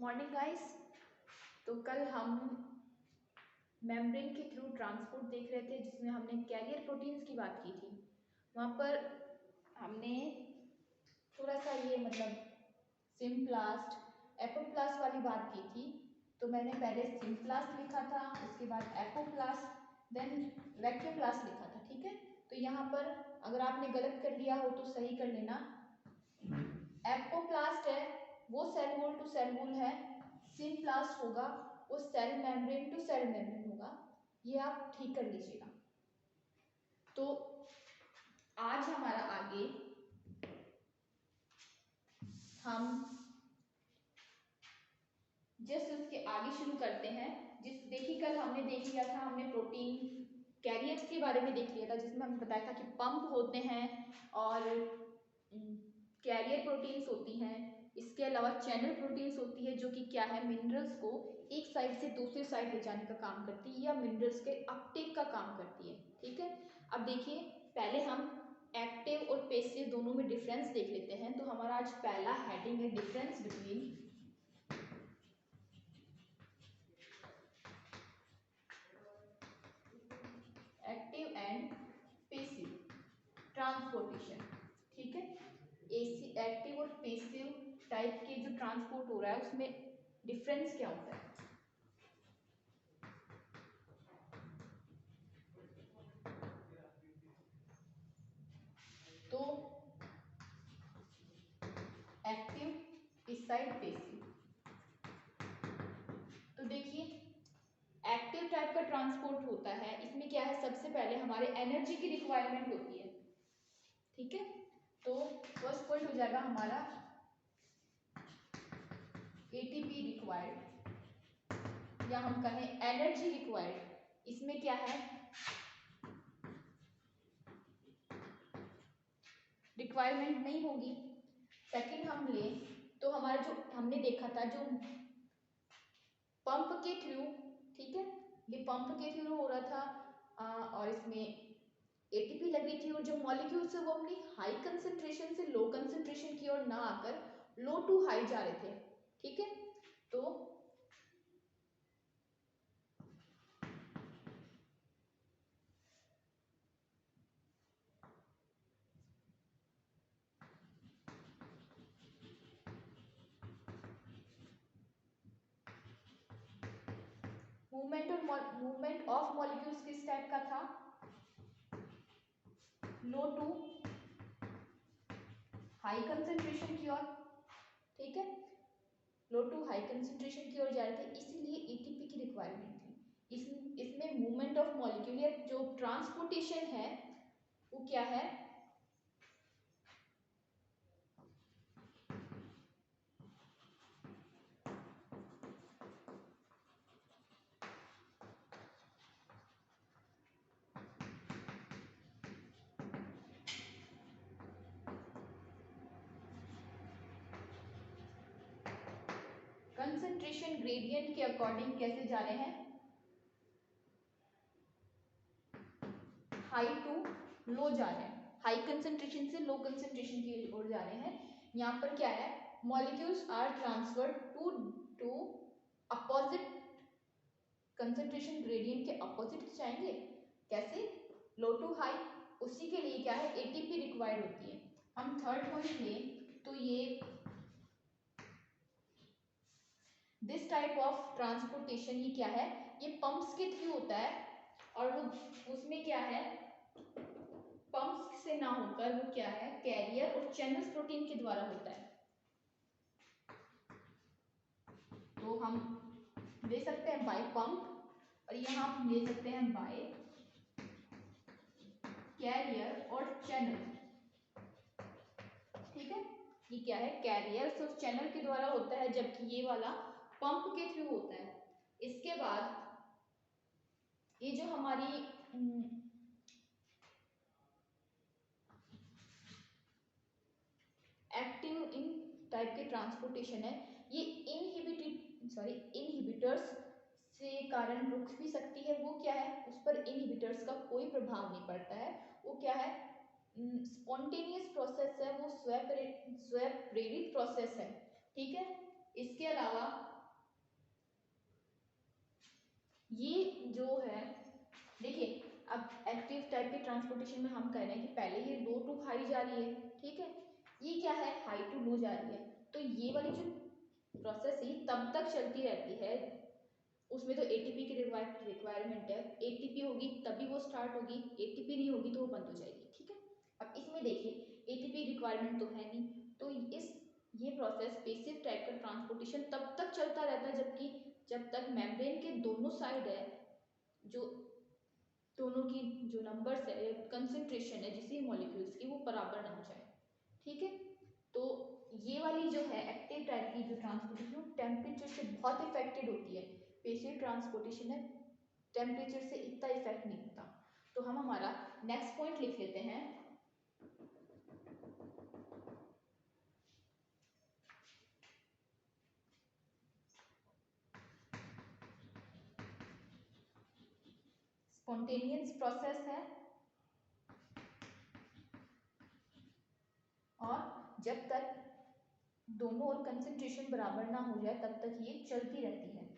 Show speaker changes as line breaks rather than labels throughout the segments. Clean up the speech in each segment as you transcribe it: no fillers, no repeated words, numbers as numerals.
Morning guys. तो कल हम मेम्ब्रेन के थ्रू ट्रांसपोर्ट देख रहे थे, जिसमें हमने कैरियर प्रोटीन्स की बात की थी। वहाँ पर हमने थोड़ा सा ये सिम्प्लास्ट एपोप्लास्ट वाली बात की थी। तो मैंने पहले सिम्प्लास्ट लिखा था, उसके बाद एपोप्लास्ट, देन वैक्यूप्लास्ट लिखा था। ठीक है, तो यहाँ पर अगर आपने गलत कर लिया हो तो सही कर लेना। एपोप्लास्ट है वो cell wall to cell wall है, सिम्प्लास्ट होगा वो cell membrane to cell membrane होगा। ये आप ठीक कर लीजिएगा। तो आज हमारा आगे हम जस्ट उसके आगे शुरू करते हैं। देखिए कल हमने देख लिया था, हमने प्रोटीन कैरियर्स के बारे में देख लिया था, जिसमें हमने बताया था कि पंप होते हैं और कैरियर प्रोटीन्स होती हैं। इसके अलावा चैनल प्रोटीन्स होती है, जो कि क्या है, मिनरल्स को एक साइड से दूसरी साइड ले जाने का काम करती है या मिनरल्स के अपटेक का काम करती है। ठीक है, अब देखिए पहले हम एक्टिव और पैसिव दोनों में डिफरेंस देख लेते हैं। तो हमारा आज पहला हेडिंग है difference between active and passive transportation. ठीक है, एसी एक्टिव और पैसिव टाइप के जो ट्रांसपोर्ट हो रहा है उसमें डिफरेंस क्या होता है। तो एक्टिव इस साइड पैसिव। तो देखिए एक्टिव टाइप का ट्रांसपोर्ट होता है, इसमें क्या है, सबसे पहले हमारे एनर्जी की रिक्वायरमेंट होती है। ठीक है, तो फर्स्ट पॉइंट हो जाएगा हमारा एटीपी रिक्वायर्ड, या हम कहें एनर्जी रिक्वायर्ड। इसमें क्या है, रिक्वायरमेंट नहीं होगी। सेकंड हम लें तो हमारा जो हमने देखा था, जो पंप के थ्रू, ठीक है, ये पंप के थ्रू हो रहा था और इसमें एटीपी लग रही थी, और जो मॉलिक्यूल्स है वो अपनी हाई कंसंट्रेशन से लो कंसंट्रेशन की ओर ना आकर लो टू हाई जा रहे थे। ठीक है, तो मूवमेंट ऑफ मॉलिक्यूल्स किस टाइप का था, लो टू हाई कंसंट्रेशन की ओर। ठीक है, लो टू हाई कंसंट्रेशन की ओर जा रहे थे, इसीलिए एटीपी की रिक्वायरमेंट थी। इसमें मूवमेंट ऑफ मॉलिक्यूल या जो ट्रांसपोर्टेशन है वो क्या है, कंसंट्रेशन ग्रेडियंट के अकॉर्डिंग कैसे जा रहे हैं, हाई टू लो जा रहे हैं, हाई कंसंट्रेशन से लो कंसंट्रेशन की ओर जा रहे हैं। यहाँ पर क्या है, molecules are transferred to opposite concentration gradient के अपोजिट जाएंगे। कैसे, लो टू हाई, उसी के लिए क्या है, एटीपी रिक्वायर्ड होती है। हम थर्ड पॉइंट लें तो ये दिस टाइप ऑफ ट्रांसपोर्टेशन, ये क्या है, ये पंप्स के थ्रू होता है, और वो उसमें क्या है, पंप्स से ना होकर वो क्या है, कैरियर और चैनल्स प्रोटीन के द्वारा होता है। तो हम ले सकते हैं बाय पंप, और यहाँ हम ले सकते हैं बाय कैरियर और चैनल। ठीक है, ये क्या है, कैरियर और चैनल के द्वारा होता है, जबकि ये वाला पंप के थ्रू होता है। इसके बाद ये जो हमारी एक्टिव इन टाइप के ट्रांसपोर्टेशन है, ये इनहिबिटर्स से कारण रुक भी सकती है। वो क्या है, उस पर इनहिबिटर्स का कोई प्रभाव नहीं पड़ता है। वो क्या है, स्पॉन्टेनियस प्रोसेस है, वो स्व प्रेरित प्रोसेस है। ठीक है, इसके अलावा ये जो है देखिए, अब एक्टिव टाइप के ट्रांसपोर्टेशन में हम कह रहे हैं कि पहले ये लो टू हाई जा रही है, ठीक है, ये क्या है हाई टू लो जा रही है, तो ये वाली जो प्रोसेस है तब तक चलती रहती है, उसमें तो एटीपी की रिक्वायरमेंट है, एटीपी होगी तभी वो स्टार्ट होगी, एटीपी नहीं होगी तो वो बंद हो जाएगी, ठीक है। अब इसमें देखिए एटीपी रिक्वायरमेंट तो है नहीं, तो ये प्रोसेस पेसिव टाइप का ट्रांसपोर्टेशन तब तक चलता रहता है जब तक मेम्ब्रेन के दोनों साइड है, जो दोनों की जो नंबर्स है, कंसेंट्रेशन है जिसी मॉलिक्यूल्स की, वो बराबर ना हो जाए, ठीक है। तो ये वाली जो है एक्टिव टाइप की जो ट्रांसपोर्टेशन टेम्परेचर से बहुत इफेक्टेड होती है, पेसिव ट्रांसपोर्टेशन है टेम्परेचर से इतना इफेक्ट नहीं होता। तो हम हमारा नेक्स्ट पॉइंट लिख लेते हैं, स्पॉन्टेनियस प्रोसेस है, और जब तक दोनों और कंसेंट्रेशन बराबर ना हो जाए तब तक ये चलती रहती है।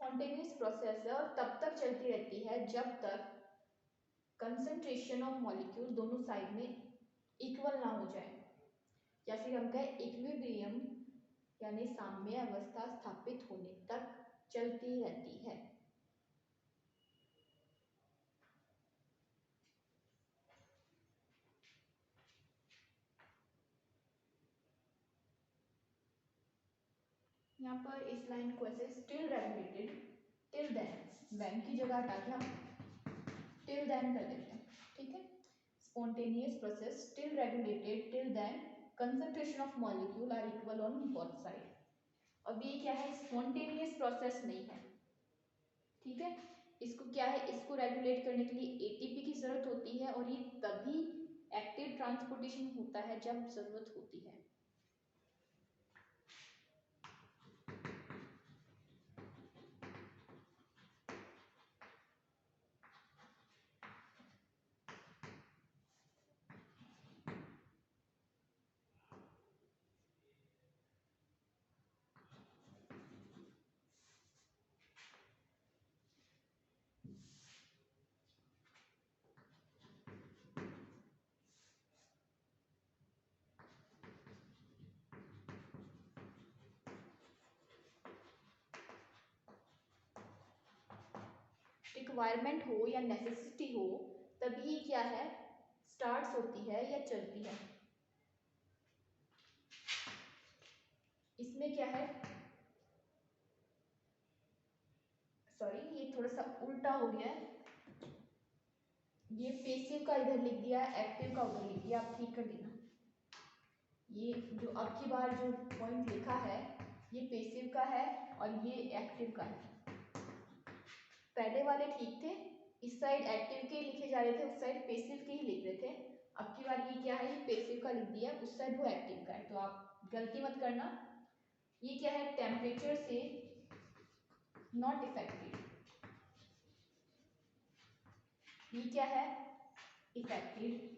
स्पॉन्टेनियस प्रोसेस है और तब तक चलती रहती है जब तक कंसंट्रेशन ऑफ मॉलिक्यूल दोनों साइड में इक्वल ना हो जाए, या फिर हम कहें इक्विलिब्रियम यानी साम्य अवस्था स्थापित होने तक चलती रहती है। यहाँ पर इस लाइन को ऐसे still regulated till then, when की जगह हटा के हम टिल देन कर देते हैं, ठीक है। Spontaneous process still regulated till then concentration of molecule are equal on both side. अब ये क्या है स्पॉन्टेनियस प्रोसेस नहीं है, ठीक है। इसको क्या है, इसको रेगुलेट करने के लिए एटीपी की जरूरत होती है, और ये तभी एक्टिव ट्रांसपोर्टेशन होता है जब जरूरत होती है। रिक्वायरमेंट हो या नेसेसिटी हो तभी क्या है स्टार्ट होती है या चलती है। इसमें क्या है, सॉरी ये थोड़ा सा उल्टा हो गया है, ये पेसिव का इधर लिख दिया है, एक्टिव का उधर लिख दिया, आप ठीक कर देना। ये जो अब की बार जो पॉइंट लिखा है ये पेसिव का है और ये एक्टिव का है। पहले वाले ठीक थे, इस साइड एक्टिव के लिखे जा रहे थे, उस साइड पेसिव के ही लिख रहे थे। अब की बार ये क्या है, ये पेसिव का लिख दिया, उस साइड वो एक्टिव का है, तो आप गलती मत करना। ये क्या है टेम्परेचर से नॉट इफेक्टिव, ये क्या है, इफेक्टिव।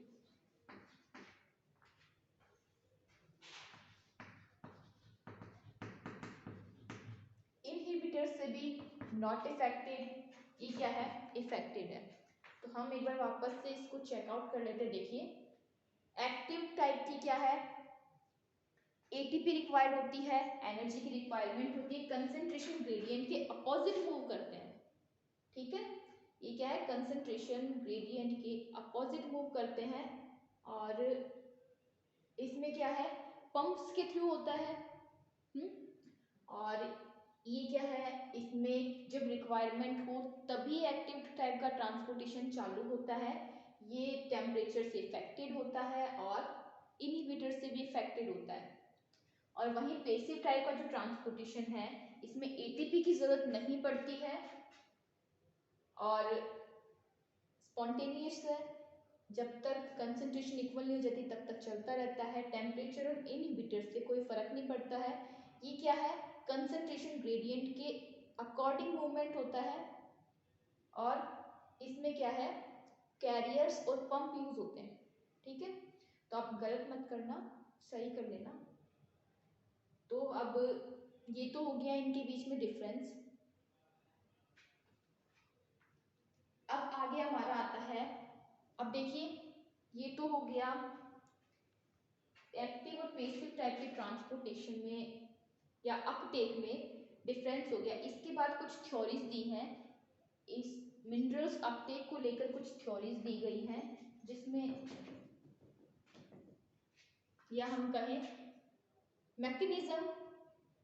इनहिबिटर से भी नॉट इफेक्टेड, ये क्या है, इफेक्टेड है। तो हम एक बार वापस से इसको चेकआउट कर लेते हैं। देखिए एक्टिव टाइप की क्या है, एटीपी रिक्वायर्ड होती है, एनर्जी की रिक्वायरमेंट होती है, कंसेंट्रेशन ग्रेडियंट के अपोजिट मूव करते हैं, ठीक है। ये क्या है, कंसेंट्रेशन ग्रेडियंट के अपोजिट मूव करते हैं। और इसमें क्या है, पंप्स के थ्रू होता है। और ये क्या है, इसमें जब रिक्वायरमेंट हो तभी एक्टिव टाइप का ट्रांसपोर्टेशन चालू होता है। ये टेम्परेचर से इफेक्टेड होता है और इनहिबिटर से भी इफेक्टेड होता है। और वहीं पेसिव टाइप का जो ट्रांसपोर्टेशन है, इसमें एटीपी की जरूरत नहीं पड़ती है और स्पॉन्टेनियस है, जब तक कंसंट्रेशन इक्वल नहीं हो जाती तब तक चलता रहता है। टेम्परेचर और इनहिबिटर से कोई फर्क नहीं पड़ता है। ये क्या है, कंसंट्रेशन ग्रेडियंट के अकॉर्डिंग मूवमेंट होता है। और इसमें क्या है, कैरियर्स और पंप यूज होते हैं, ठीक है। तो आप गलत मत करना, सही कर लेना। तो अब ये तो हो गया इनके बीच में डिफरेंस। अब आगे हमारा आता है, अब देखिए ये तो हो गया एक्टिव और पेसिव टाइप के ट्रांसपोर्टेशन में या अपटेक में डिफरेंस हो गया। इसके बाद कुछ थ्योरीज दी हैं, इस मिनरल्स अपटेक को लेकर कुछ थ्योरीज दी गई हैं, जिसमें या हम कहें मैकेनिज्म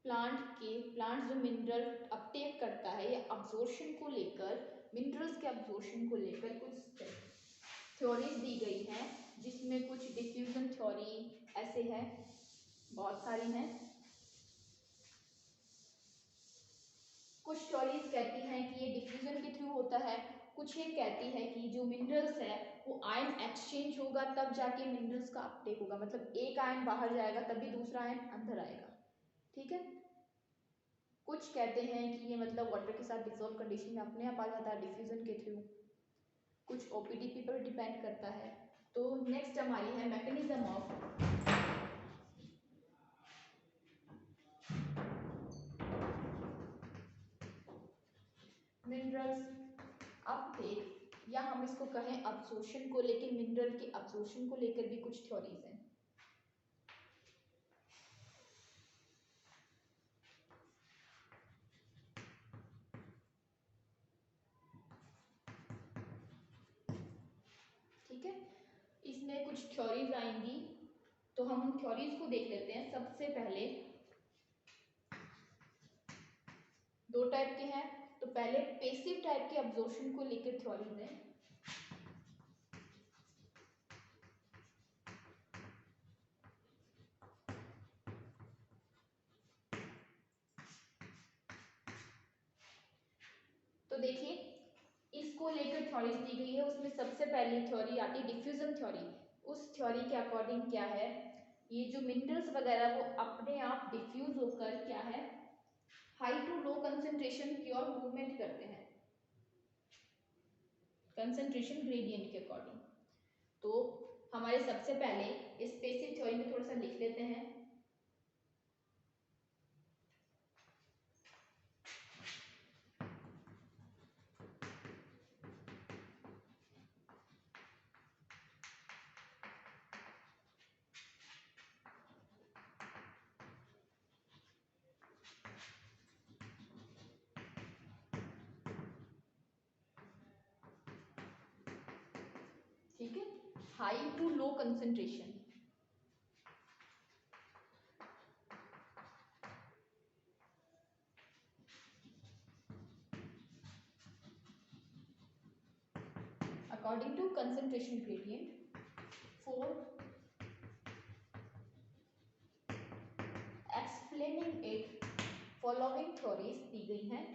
प्लांट जो मिनरल अपटेक करता है या अब्जॉर्प्शन को लेकर, मिनरल्स के अब्जॉर्प्शन को लेकर कुछ थ्योरीज दी गई हैं, जिसमें कुछ डिफ्यूजन थ्योरी ऐसे है, बहुत सारी हैं। कुछ थ्योरीज कहती हैं कि ये डिफ्यूजन के थ्रू होता है, कुछ ये कहती है कि जो मिनरल्स है वो आयन एक्सचेंज होगा तब जाके मिनरल्स का अपटेक होगा, मतलब एक आयन बाहर जाएगा तभी दूसरा आयन अंदर आएगा, ठीक है। कुछ कहते हैं कि ये मतलब वाटर के साथ डिसॉल्व कंडीशन में अपने आप आ जाता है डिफ्यूजन के थ्रू, कुछ ओपीडीपी पर डिपेंड करता है। तो नेक्स्ट हमारी है मैकेनिज्म ऑफ मिनरल्स अपटेक, या हम इसको कहें अब्जॉर्प्शन को लेकर, मिनरल के अब्जॉर्प्शन को लेकर भी कुछ थ्योरीज हैं। ठीक है, इसमें कुछ थ्योरीज आएंगी, तो हम उन थ्योरीज को देख लेते हैं। सबसे पहले दो टाइप के हैं, तो पहले पेसिव टाइप के अब्जॉर्प्शन को लेकर थ्योरीज हैं। तो देखिए इसको लेकर थ्योरीज दी गई है, उसमें सबसे पहली थ्योरी आती है डिफ्यूजन थ्योरी। उस थ्योरी के अकॉर्डिंग क्या है, ये जो मिनरल्स वगैरह वो अपने आप डिफ्यूज होकर क्या है, हाई टू लो कंसेंट्रेशन की ओर मूवमेंट करते हैं कंसेंट्रेशन ग्रेडियंट के अकॉर्डिंग। तो हमारे सबसे पहले इस पेसिव थ्योरी में थोड़ा सा लिख लेते हैं। ठीक है, high to low concentration, according to concentration gradient for explaining it following theories दी गई हैं।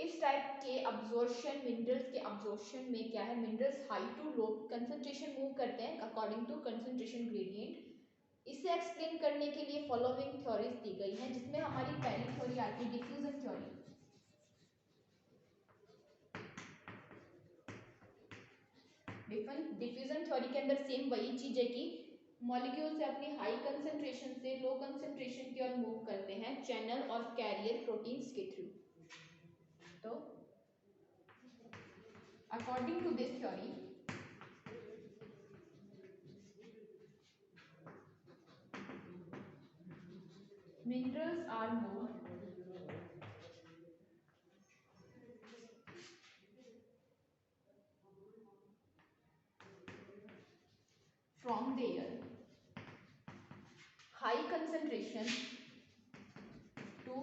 इस टाइप के अब्जॉर्प्शन, मिनरल्स के अब्जॉर्प्शन में क्या है, minerals high to low concentration move करते हैं अकॉर्डिंग टू कंसंट्रेशन ग्रेडियंट। इसे एक्सप्लेन करने के लिए फॉलोइंग थ्योरीज दी गई हैं, जिसमें हमारी पहली थ्योरी आती है डिफ्यूजन थ्योरी। डिफ्यूजन थ्योरी के अंदर सेम वही चीज है कि मॉलिक्यूल से अपनी हाई कंसंट्रेशन से लो कंसंट्रेशन की ओर मूव करते हैं चैनल और कैरियर प्रोटीन्स के थ्रू। तो according to this theory, minerals are moved from their high concentration to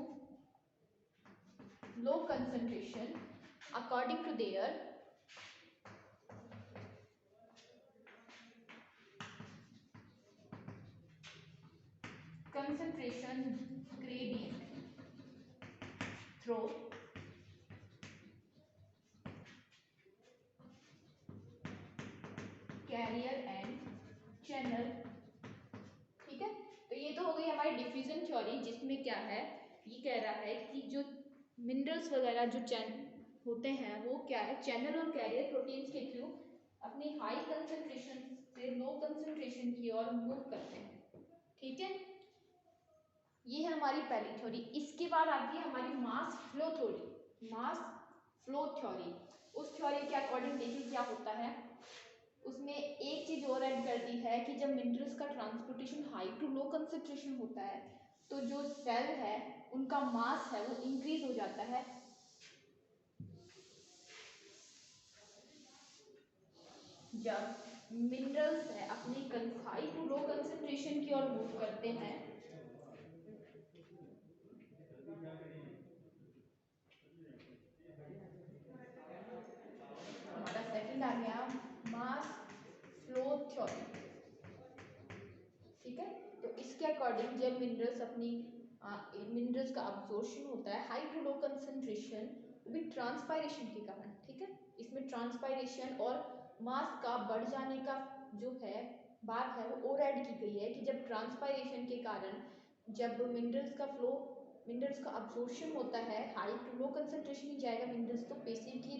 low concentration according to their concentration gradient through carrier and channel। ठीक है, तो ये तो हो गई हमारी डिफ्यूजन थ्योरी, जिसमें क्या है, ये कह रहा है कि जो मिनरल्स वगैरह जो होते हैं वो क्या है, चैनल और कैरियर प्रोटीन्स के थ्रू अपनी हाई कंसंट्रेशन से लो कंसंट्रेशन की ओर मूव करते हैं। ठीक है, ये है हमारी पहली थ्योरी। इसके बाद आती है हमारी mass flow theory. Mass flow theory, उस थ्योरी के अकॉर्डिंग देखिए क्या होता है, उसमें एक चीज और ऐड कर दी है कि जब मिनरल्स का transportation high to low concentration होता है तो जो सेल है उनका मास है वो इंक्रीज हो जाता है। जब मिनरल्स है अपनी हाई टू लो कंसंट्रेशन की ओर मूव करते हैं, हमारा सेकंड आ गया मास फ्लो थ्योरी। ठीक है, तो इसके अकॉर्डिंग जब मिनरल्स अपनी मिनरल्स का अब्जॉर्प्शन होता है हाई टू लो कंसंट्रेशन भी ट्रांसपायरेशन के कारण। ठीक है, इसमें ट्रांसपायरेशन और मास का बढ़ जाने का जो है बात है वो और ऐड की गई है कि जब ट्रांसपायरेशन के कारण जब मिनरल्स का अब्जॉर्प्शन होता है हाई टू लो कंसंट्रेशन ही जाएगा मिनरल्स, तो पेसिव की,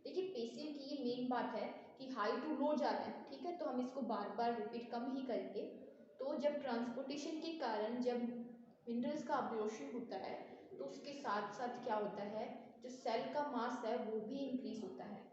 देखिए पेसिव की ये मेन बात है कि हाई टू लो जा रहा है। ठीक है, तो हम इसको बार बार रिपीट कम ही करेंगे। तो जब ट्रांसपोर्टेशन के कारण जब मिनरल्स का अब्जॉर्प्शन होता है तो उसके साथ साथ क्या होता है, जो सेल का मास है वो भी इंक्रीज होता है।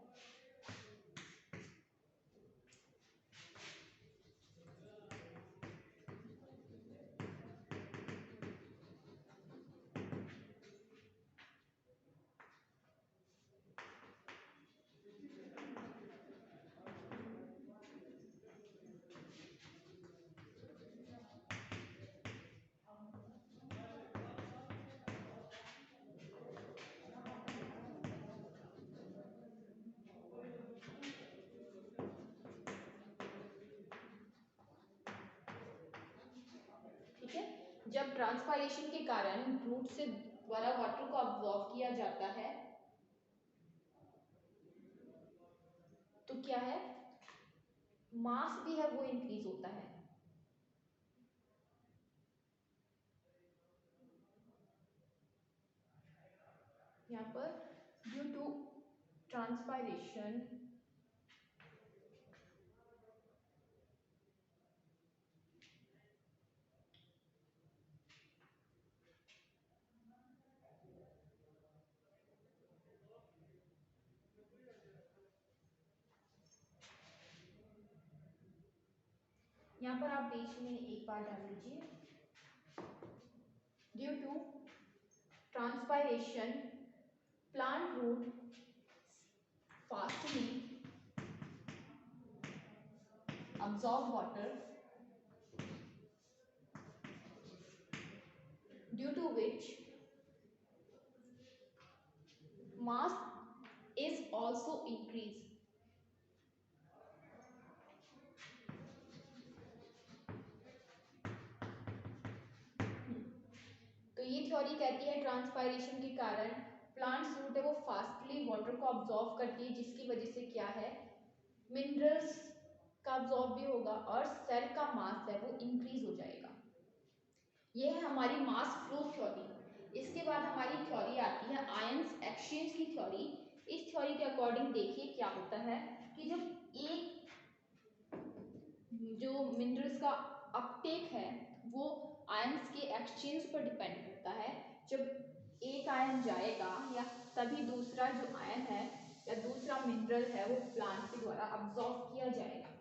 ठीक है, जब ट्रांसपायरेशन के कारण रूट से द्वारा वाटर को अब्जॉर्ब किया जाता है तो क्या है, मास भी है वो इंक्रीज होता है। यहाँ पर ड्यू टू ट्रांसपायरेशन यहाँ पर आप बीच में एक बार डाल लीजिए, due to transpiration plant root fastly absorb water, due to which mass is also increased। तो ये थ्योरी कहती है ट्रांसपायरेशन के कारण प्लांट्स रूट है वो फास्टली वाटर को ऑब्जॉर्व करती है, जिसकी वजह से क्या है, मिनरल्स का ऑब्जॉर्व भी होगा और सेल का मास है वो इंक्रीज हो जाएगा। ये है हमारी मास फ्लो थ्योरी। इसके बाद हमारी थ्योरी आती है आयंस एक्सचेंज की थ्योरी। इस थ्योरी के अकॉर्डिंग देखिए क्या होता है कि जब एक जो मिनरल्स का अपटेक है वो आयंस के एक्सचेंज पर डिपेंड करता है। जब एक आयन जाएगा या तभी दूसरा जो आयन है या दूसरा मिनरल है वो प्लांट के द्वारा अब्सॉर्ब किया जाएगा।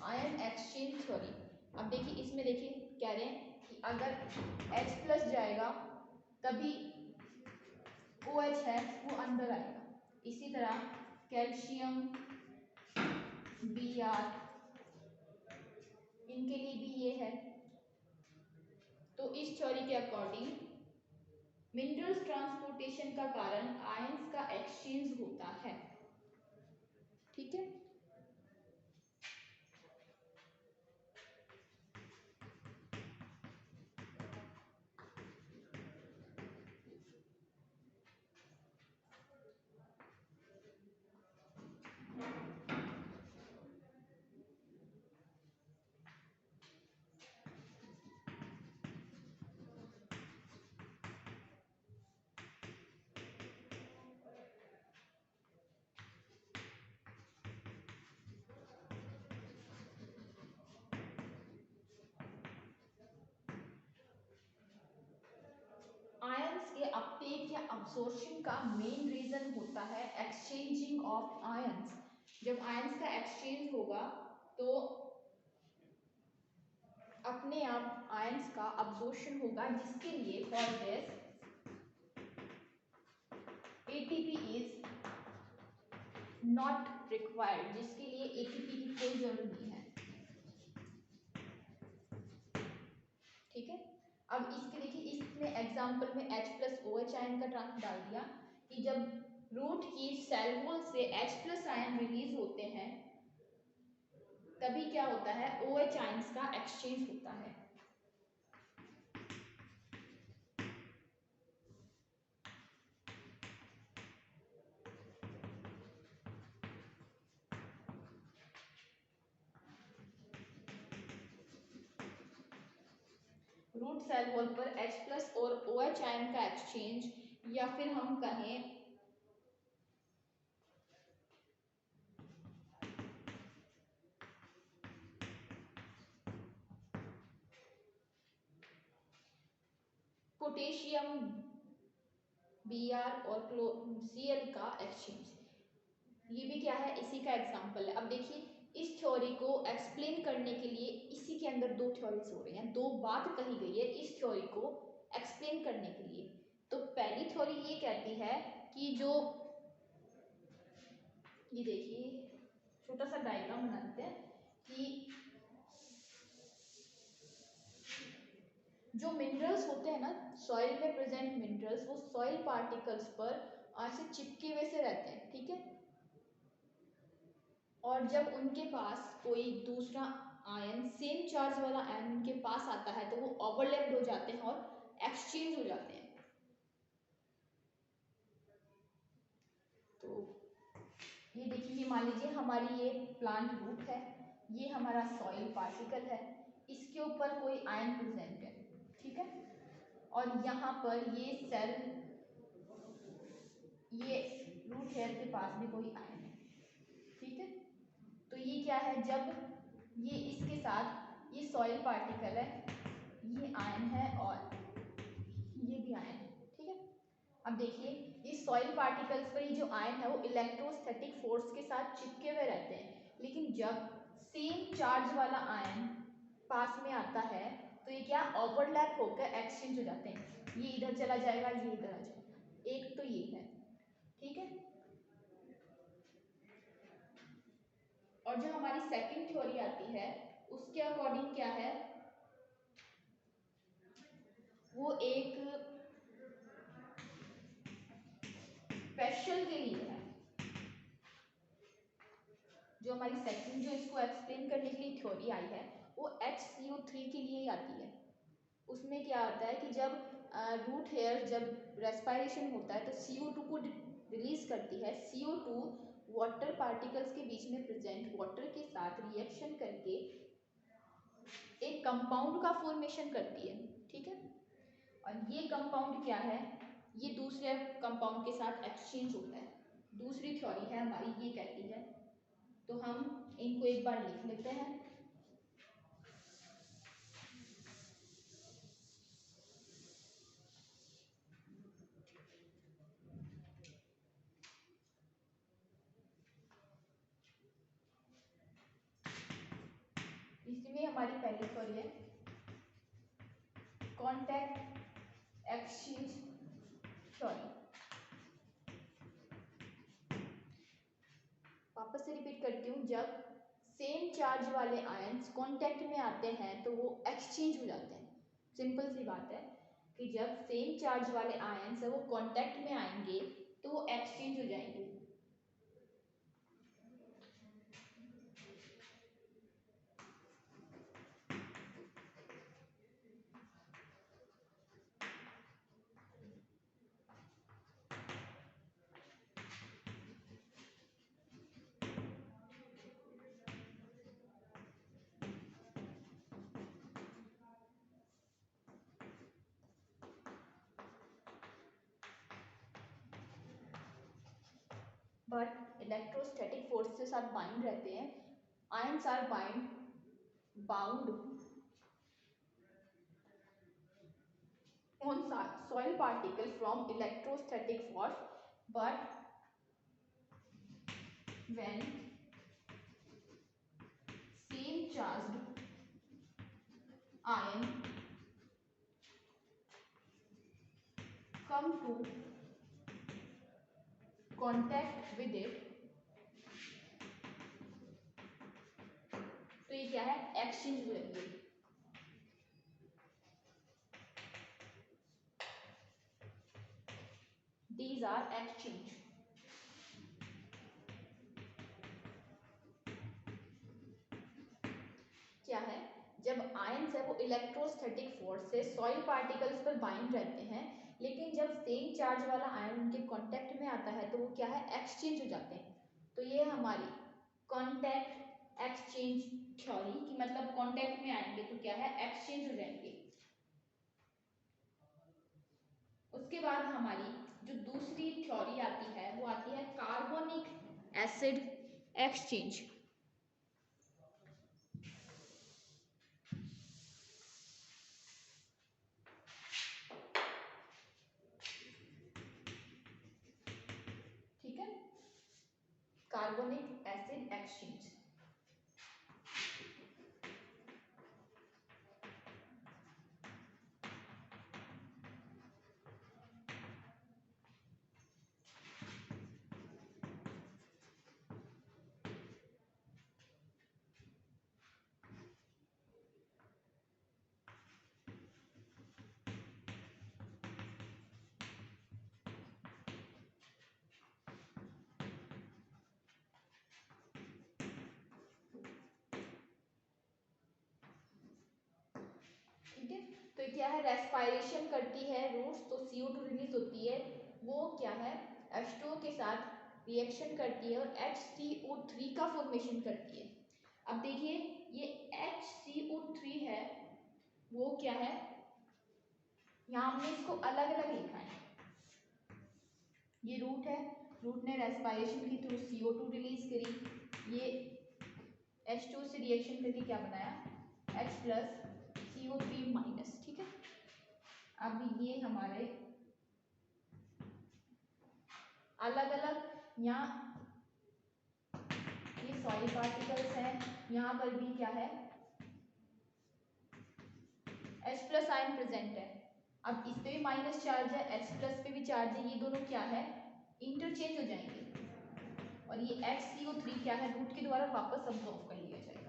Ion exchange theory. अब देखिए इसमें देखिए कह रहे हैं कि अगर H+ जाएगा तभी OH है वो अंदर आएगा। इसी तरह कैल्शियम Br इनके लिए भी ये है। तो इस थ्योरी के अकॉर्डिंग मिनरल्स ट्रांसपोर्टेशन का कारण आयंस का एक्सचेंज होता है। ठीक है, आयंस के अपटेक या अब्सॉर्प्शन का मेन रीजन होता है एक्सचेंजिंग ऑफ आयंस। जब आयंस का एक्सचेंज होगा तो अपने आप आयंस का अब्सॉर्प्शन होगा, जिसके लिए for this ATP is not required, जिसके लिए ATP की कोई जरूरत नहीं है। ठीक है, अब इसके देखिए इसने एग्जांपल में H+OH आयन का ट्रांस डाल दिया कि जब रूट की सेल वॉल से H+ आयन रिलीज होते हैं तभी क्या होता है, OH आयंस का एक्सचेंज होता है। रूट सेल वॉल पर H+ और OH आयन का एक्सचेंज, या फिर हम कहें पोटेशियम Br और Cl का एक्सचेंज, ये भी क्या है, इसी का एग्जांपल है। अब देखिए इस थ्योरी को एक्सप्लेन करने के लिए इसी के अंदर दो थ्योरीज हो रही हैं, दो बात कही गई है इस थ्योरी को एक्सप्लेन करने के लिए। तो पहली थ्योरी ये कहती है कि जो ये देखिए छोटा सा डायग्राम बनाते हैं कि जो मिनरल्स होते हैं ना, सॉइल में प्रेजेंट मिनरल्स, वो सॉइल पार्टिकल्स पर ऐसे चिपके हुए से रहते हैं। ठीक है, और जब उनके पास कोई दूसरा आयन सेम चार्ज वाला आयन उनके पास आता है तो वो ओवरलैप्ड हो जाते हैं और एक्सचेंज हो जाते हैं। तो ये देखिए, ये मान लीजिए हमारी ये प्लांट रूट है, ये हमारा सॉइल पार्टिकल है, इसके ऊपर कोई आयन प्रेजेंट है। ठीक है, और यहाँ पर ये सेल, ये रूट हेयर के पास भी कोई आयन है। ठीक है, तो ये क्या है, जब ये इसके साथ ये सॉइल पार्टिकल है, ये आयन है और ये भी आयन है। ठीक है, अब देखिए ये सॉइल पार्टिकल्स पर ये जो आयन है वो इलेक्ट्रोस्टैटिक फोर्स के साथ चिपके हुए रहते हैं, लेकिन जब सेम चार्ज वाला आयन पास में आता है तो ये क्या ओवरलैप होकर एक्सचेंज हो जाते हैं, ये इधर चला जाएगा, ये इधर आ जाएगा। एक तो ये है। ठीक है, और जो हमारी सेकंड थ्योरी आती है उसके अकॉर्डिंग क्या है, वो एक स्पेशल के लिए है। जो हमारी सेकंड जो इसको एक्सप्लेन करने के लिए थ्योरी आई है वो HCO3 के लिए ही आती है। उसमें क्या होता है कि जब रूट हेयर जब रेस्पायरेशन होता है तो CO2 को रिलीज करती है। CO2 वाटर पार्टिकल्स के बीच में प्रेजेंट वाटर के साथ रिएक्शन करके एक कंपाउंड का फॉर्मेशन करती है, ठीक है। और ये कंपाउंड क्या है, ये दूसरे कंपाउंड के साथ एक्सचेंज होता है। दूसरी थ्योरी है हमारी, ये कहती है, तो हम इनको एक बार लिख लेते हैं। इसमें हमारी पहली थ्योरी है कांटेक्ट एक्सचेंज थ्योरी। वापस से रिपीट करती हूँ, जब सेम चार्ज वाले आयंस कांटेक्ट में आते हैं तो वो एक्सचेंज हो जाते हैं। सिंपल सी बात है कि जब सेम चार्ज वाले आयंस है वो कांटेक्ट में आएंगे तो वो एक्सचेंज हो जाएंगे। बट इलेक्ट्रोस्टैटिक फोर्स के साथ बाइंड रहते हैं। Ions are bound on soil particle from electrostatic force, but when same charged ion come to contact with it, तो ये क्या है, एक्सचेंज हो जाएंगे। These are exchange। क्या है, जब आयंस है वो इलेक्ट्रोस्टैटिक फोर्स से सॉइल पार्टिकल्स पर बाइंड रहते हैं, लेकिन जब सेम चार्ज वाला आयन उनके कांटेक्ट में आता है तो वो क्या है, एक्सचेंज हो जाते हैं। तो ये हमारी कांटेक्ट एक्सचेंज थ्योरी की मतलब कांटेक्ट में आएंगे तो क्या है, एक्सचेंज हो जाएंगे। उसके बाद हमारी जो दूसरी थ्योरी आती है वो आती है कार्बोनिक एसिड एक्सचेंज। ठीक है, कार्बोनिक एसिड एक्सचेंज। ठीक है, तो क्या है, रेस्पायरेशन करती है रूट्स तो CO2 रिलीज होती है, वो क्या है, H2O के साथ रिएक्शन करती है और HCO3 का फॉर्मेशन करती है। अब देखिए ये HCO3 है वो क्या है, यहाँ हमने इसको अलग अलग लिखा है। ये रूट है, रूट ने रेस्पायरेशन की थ्रू CO2 रिलीज करी, ये H2O से रिएक्शन करके क्या बनाया, H प्लस CO3 माइनस। ठीक है, अब ये हमारे अलग अलग, यहाँ ये सॉइल पार्टिकल्स हैं, यहाँ पर भी क्या है, H प्लस आयन प्रेजेंट है। अब इस पे भी माइनस चार्ज है, H प्लस पे भी चार्ज है, ये दोनों क्या है, इंटरचेंज हो जाएंगे और ये HCO3 क्या है, रूट के द्वारा वापस अब्सॉर्ब कर लिया जाएगा।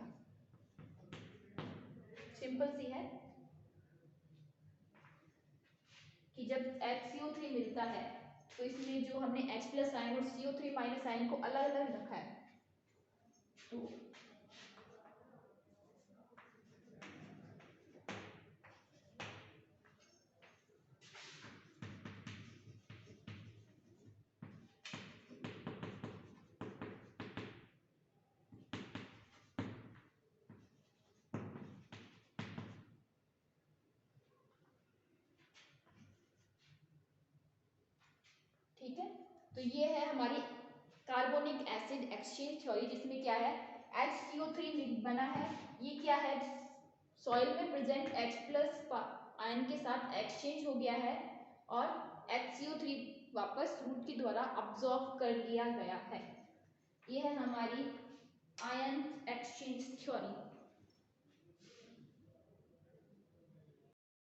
सिंपल सी है कि जब HCO3 मिलता है तो इसमें जो हमने H प्लस आयन और CO3 माइनस आयन को अलग अलग रखा है, तो ठीक है, तो ये है हमारी कार्बोनिक एसिड एक्सचेंज थ्योरी, जिसमें क्या है HCO3 बना है। ये क्या है, सॉइल में प्रेजेंट H+ आयन के साथ एक्सचेंज हो गया है और HCO3 वापस रूट के द्वारा अब्सॉर्ब कर लिया गया है। ये है हमारी आयन एक्सचेंज थ्योरी।